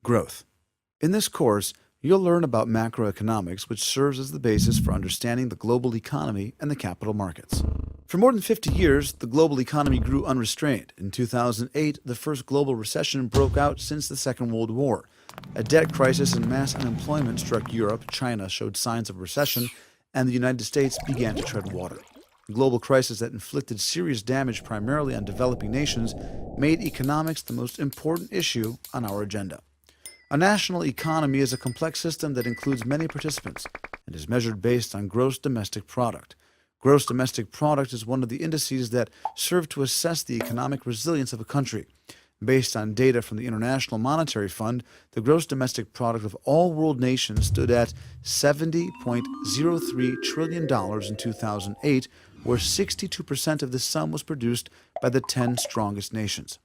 Growth. In this course, you'll learn about macroeconomics, which serves as the basis for understanding the global economy and the capital markets. For more than 50 years, the global economy grew unrestrained. In 2008, the first global recession broke out since the Second World War. A debt crisis and mass unemployment struck Europe, China showed signs of recession, and the United States began to tread water. The global crisis that inflicted serious damage primarily on developing nations made economics the most important issue on our agenda. A national economy is a complex system that includes many participants and is measured based on gross domestic product. Gross domestic product is one of the indices that serve to assess the economic resilience of a country. Based on data from the International Monetary Fund, the gross domestic product of all world nations stood at $70.03 trillion in 2008, where 62% of this sum was produced by the 10 strongest nations.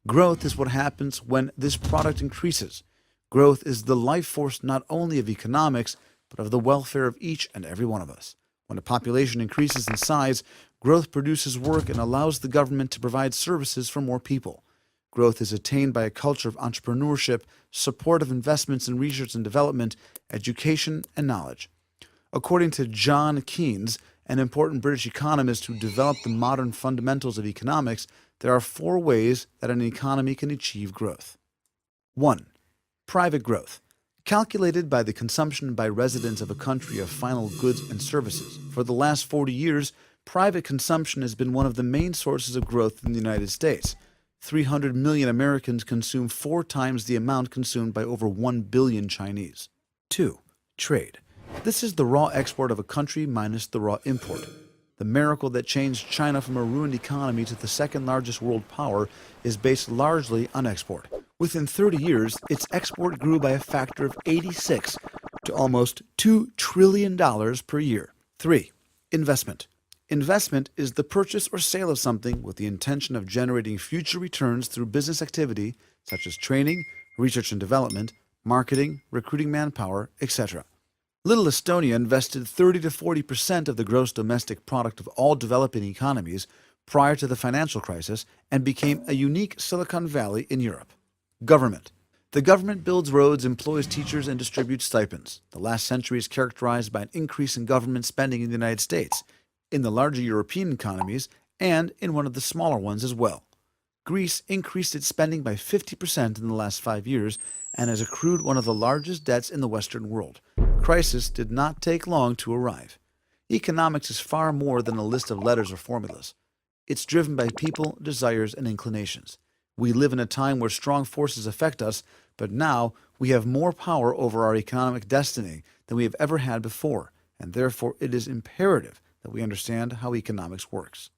Growth is what happens when this product increases. Growth is the life force not only of economics, but of the welfare of each and every one of us. When a population increases in size, growth produces work and allows the government to provide services for more people. Growth is attained by a culture of entrepreneurship, support of investments in research and development, education, and knowledge. According to John Keynes, an important British economist who developed the modern fundamentals of economics, there are 4 ways that an economy can achieve growth. 1. Private growth. Calculated by the consumption by residents of a country of final goods and services. For the last 40 years, private consumption has been one of the main sources of growth in the United States. 300 million Americans consume 4 times the amount consumed by over 1 billion Chinese. 2. Trade. This is the raw export of a country minus the raw import. The miracle that changed China from a ruined economy to the second largest world power is based largely on export. Within 30 years, its export grew by a factor of 86 to almost $2 trillion per year. 3. Investment. Investment is the purchase or sale of something with the intention of generating future returns through business activity such as training, research and development, marketing, recruiting manpower, etc. Little Estonia invested 30 to 40% of the gross domestic product of all developing economies prior to the financial crisis and became a unique Silicon Valley in Europe. Government. The government builds roads, employs teachers, and distributes stipends. The last century is characterized by an increase in government spending in the United States, in the larger European economies, and in one of the smaller ones as well. Greece increased its spending by 50% in the last 5 years and has accrued one of the largest debts in the Western world. Crisis did not take long to arrive. Economics is far more than a list of letters or formulas. It's driven by people, desires, and inclinations. We live in a time where strong forces affect us, but now we have more power over our economic destiny than we have ever had before, and therefore it is imperative that we understand how economics works.